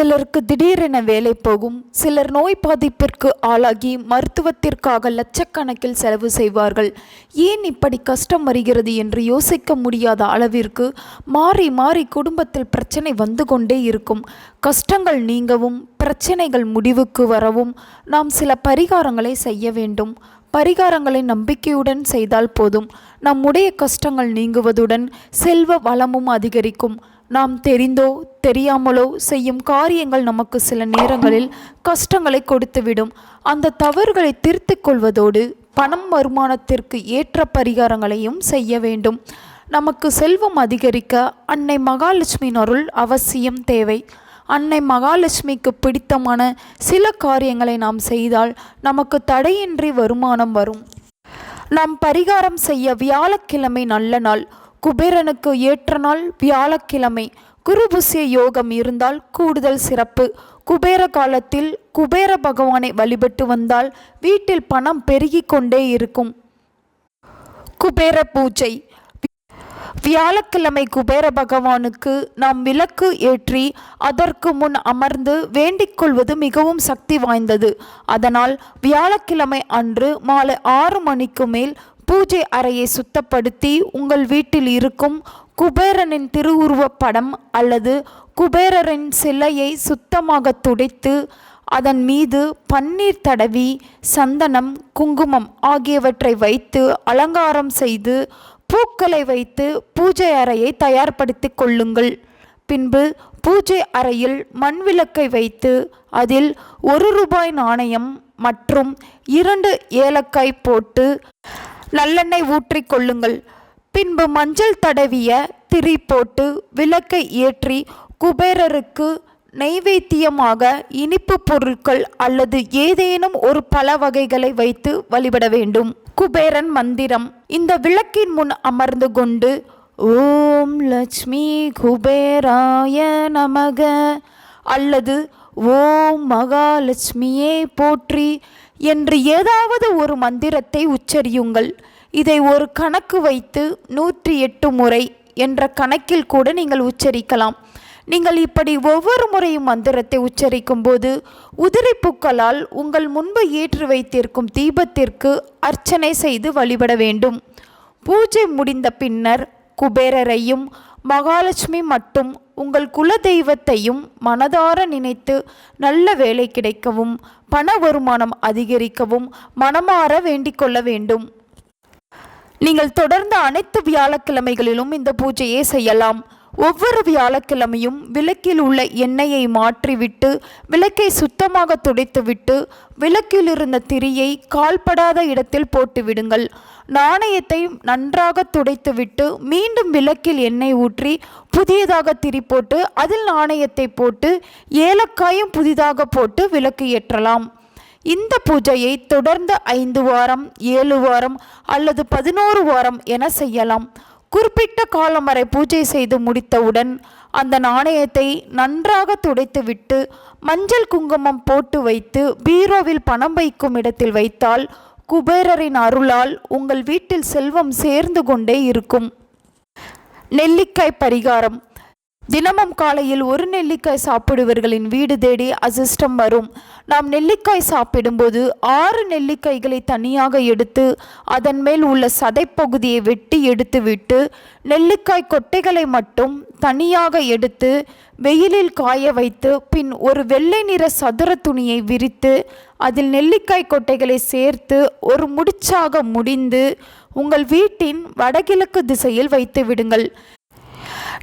சிலருக்கு திடீரென வேலை போகும். சிலர் நோய் பாதிப்பிற்கு ஆளாகி மருத்துவத்திற்காக லட்சக்கணக்கில் செலவு செய்வார்கள். ஏன் இப்படி கஷ்டம் வருகிறது என்று யோசிக்க முடியாத அளவிற்கு மாறி மாறி குடும்பத்தில் பிரச்சனை வந்து கொண்டே இருக்கும். கஷ்டங்கள் நீங்கவும் பிரச்சனைகள் முடிவுக்கு வரவும் நாம் சில பரிகாரங்களை செய்ய வேண்டும். பரிகாரங்களை நம்பிக்கையுடன் செய்தால் போதும். நம்முடைய கஷ்டங்கள் நீங்குவதுடன் செல்வ வளமும் அதிகரிக்கும். நாம் தெரிந்தோ தெரியாமலோ செய்யும் காரியங்கள் நமக்கு சில நேரங்களில் கஷ்டங்களை கொடுத்துவிடும். அந்த தவறுகளை திருத்திக் கொள்வதோடு பணம் வருமானத்திற்கு ஏற்ற பரிகாரங்களையும் செய்ய வேண்டும். நமக்கு செல்வம் அதிகரிக்க அன்னை மகாலட்சுமியின் அருள் அவசியம் தேவை. அன்னை மகாலட்சுமிக்கு பிடித்தமான சில காரியங்களை நாம் செய்தால் நமக்கு தடையின்றி வருமானம் வரும். நாம் பரிகாரம் செய்ய வியாழக்கிழமை நல்ல நாள். குபேரனுக்கு ஏற்ற நாள் வியாழக்கிழமை. குருபுஷ்ய யோகம் இருந்தால் கூடுதல் சிறப்பு. குபேர காலத்தில் குபேர பகவானை வழிபட்டு வந்தால் வீட்டில் பணம் பெருகி கொண்டே இருக்கும். குபேர பூஜை. வியாழக்கிழமை குபேர பகவானுக்கு நாம் விளக்கு ஏற்றி அதற்கு முன் அமர்ந்து வேண்டிக் கொள்வது மிகவும் சக்தி வாய்ந்தது. அதனால் வியாழக்கிழமை அன்று மாலை 6 மணிக்கு மேல் பூஜை அறையை சுத்தப்படுத்தி உங்கள் வீட்டில் இருக்கும் குபேரனின் திருவுருவப் படம் அல்லது குபேரரின் சிலையை சுத்தமாக துடைத்து அதன் மீது பன்னீர் தடவி சந்தனம் குங்குமம் ஆகியவற்றை வைத்து அலங்காரம் செய்து பூக்களை வைத்து பூஜை அறையை தயார்படுத்தி கொள்ளுங்கள். பின்பு பூஜை அறையில் மண் விளக்கை வைத்து அதில் 1 ரூபாய் நாணயம் மற்றும் 2 ஏலக்காய் போட்டு நல்லெண்ணெய் ஊற்றி கொள்ளுங்கள். பின்பு மஞ்சள் தடவிய திரி போட்டு விளக்கை ஏற்றி குபேரருக்கு நைவேத்தியமாக இனிப்பு பொருட்கள் அல்லது ஏதேனும் ஒரு பல வகைகளை வைத்து வழிபட வேண்டும். குபேரன் மந்திரம். இந்த விளக்கின் முன் அமர்ந்து கொண்டு ஓம் லட்சுமி குபேராய நமக அல்லது ஓம் மகாலட்சுமியே போற்றி என்று ஏதாவது ஒரு மந்திரத்தை உச்சரியுங்கள். இதை ஒரு கணக்கு வைத்து 108 முறை என்ற கணக்கில் கூட நீங்கள் உச்சரிக்கலாம். நீங்கள் இப்படி ஒவ்வொரு முறையும் மந்திரத்தை உச்சரிக்கும் போது உதிரி பூக்களால் உங்கள் முன்பு ஏற்றி வைத்திருக்கும் தீபத்திற்கு அர்ச்சனை செய்து வழிபட வேண்டும். பூஜை முடிந்த பின்னர் குபேரரையும் மகாலட்சுமி மட்டும் உங்கள் குல தெய்வத்தையும் மனதார நினைத்து நல்ல வேலை கிடைக்கவும் பண வருமானம் அதிகரிக்கவும் மனமாற வேண்டிக் கொள்ள வேண்டும். நீங்கள் தொடர்ந்து அனைத்து வியாழக்கிழமைகளிலும் இந்த பூஜையை செய்யலாம். ஒவ்வொரு வியாழக்கிழமையும் விளக்கில் உள்ள எண்ணெயை மாற்றிவிட்டு விளக்கை சுத்தமாக துடைத்துவிட்டு விளக்கில் இருந்த திரியை கால்படாத இடத்தில் போட்டுவிடுங்கள். நாணயத்தை நன்றாக துடைத்துவிட்டு மீண்டும் விளக்கில் எண்ணெய் ஊற்றி புதியதாக திரி போட்டு அதில் நாணயத்தை போட்டு ஏலக்காயும் புதிதாக போட்டு விளக்கு ஏற்றலாம். இந்த பூஜையை தொடர்ந்து 5 வாரம் 7 வாரம் அல்லது 11 வாரம் என செய்யலாம். குறிப்பிட்ட காலம் வரை பூஜை செய்து முடித்தவுடன் அந்த நாணயத்தை நன்றாக துடைத்துவிட்டு மஞ்சள் குங்குமம் போட்டு வைத்து பீரோவில் பணம் வைக்கும் இடத்தில் வைத்தால் குபேரரின் அருளால் உங்கள் வீட்டில் செல்வம் சேர்ந்து கொண்டே இருக்கும். நெல்லிக்காய் பரிகாரம். தினமும் காலையில் 1 நெல்லிக்காய் சாப்பிடுவர்களின் வீடு தேடி அதிர்ஷ்டம் வரும். நாம் நெல்லிக்காய் சாப்பிடும்போது 6 நெல்லிக்காய்களை தனியாக எடுத்து அதன் மேல் உள்ள சதைப்பகுதியை வெட்டி எடுத்துவிட்டு நெல்லிக்காய் கொட்டைகளை மட்டும் தனியாக எடுத்து வெயிலில் காய வைத்து பின் ஒரு வெள்ளை நிற சதுர துணியை விரித்து அதில் நெல்லிக்காய் கொட்டைகளை சேர்த்து ஒரு முடிச்சாக முடிந்து உங்கள் வீட்டின் வடகிழக்கு திசையில் வைத்து விடுங்கள்.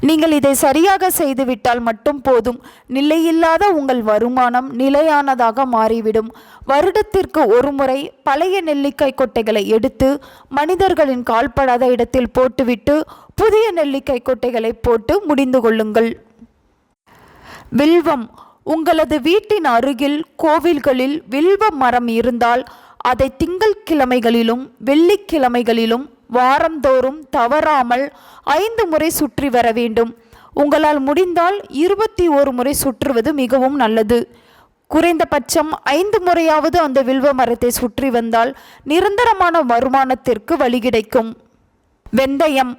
நீங்கள் இதை சரியாக செய்துவிட்டால் மட்டும் போதும். நிலையில்லாத உங்கள் வருமானம் நிலையானதாக மாறிவிடும். வருடத்திற்கு ஒரு முறை பழைய நெல்லிக்காய் கொட்டைகளை எடுத்து மனிதர்களின் கால்படாத இடத்தில் போட்டுவிட்டு புதிய நெல்லிக்காய் கொட்டைகளை போட்டு முடிந்து கொள்ளுங்கள். வில்வம். உங்களது வீட்டின் அருகில் கோவில்களில் வில்வ மரம் இருந்தால் அதை திங்கட்கிழமைகளிலும் வெள்ளிக்கிழமைகளிலும் வாரந்தோறும் தவறாமல் 5 முறை சுற்றி வர வேண்டும். உங்களால் முடிந்தால் 21 முறை சுற்றுவது மிகவும் நல்லது. குறைந்தபட்சம் 5 முறையாவது அந்த வில்வ மரத்தை சுற்றி வந்தால் நிரந்தரமான வருமானத்திற்கு வழி கிடைக்கும். வெந்தயம்.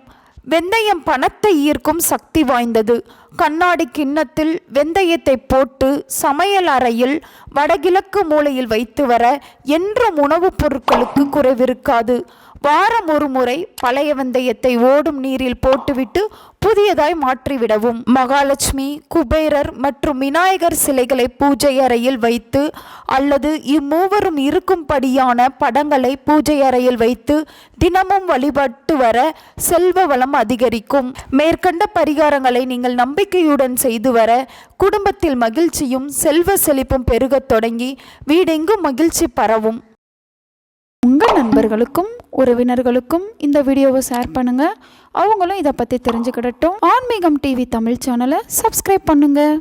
வெந்தயம் பணத்தை ஈர்க்கும் சக்தி வாய்ந்தது. கண்ணாடி கிண்ணத்தில் வெந்தயத்தை போட்டு சமையல் அறையில் வடகிழக்கு மூலையில் வைத்து வர என்றும் உணவுப் பொருட்களுக்கு குறைவிருக்காது. வாரம் ஒரு முறை பழைய வெந்தயத்தை ஓடும் நீரில் போட்டுவிட்டு புதியதாய் மாற்றிவிடவும். மகாலட்சுமி, குபேரர் மற்றும் விநாயகர் சிலைகளை பூஜை அறையில் வைத்து அல்லது இம்மூவரும் இருக்கும்படியான படங்களை பூஜை அறையில் வைத்து தினமும் வழிபட்டு வர செல்வ வளம் அதிகரிக்கும். மேற்கண்ட பரிகாரங்களை நீங்கள் நம்பிக்கையுடன் செய்து வர குடும்பத்தில் மகிழ்ச்சியும் செல்வ செழிப்பும் பெருகத் தொடங்கி வீடெங்கும் மகிழ்ச்சி பரவும். உங்கள் நண்பர்களுக்கும் உறவினர்களுக்கும் இந்த வீடியோவை ஷேர் பண்ணுங்கள். அவங்களும் இதை பற்றி தெரிஞ்சுக்கிடட்டும். ஆன்மீகம் டிவி தமிழ் சேனலை சப்ஸ்கிரைப் பண்ணுங்கள்.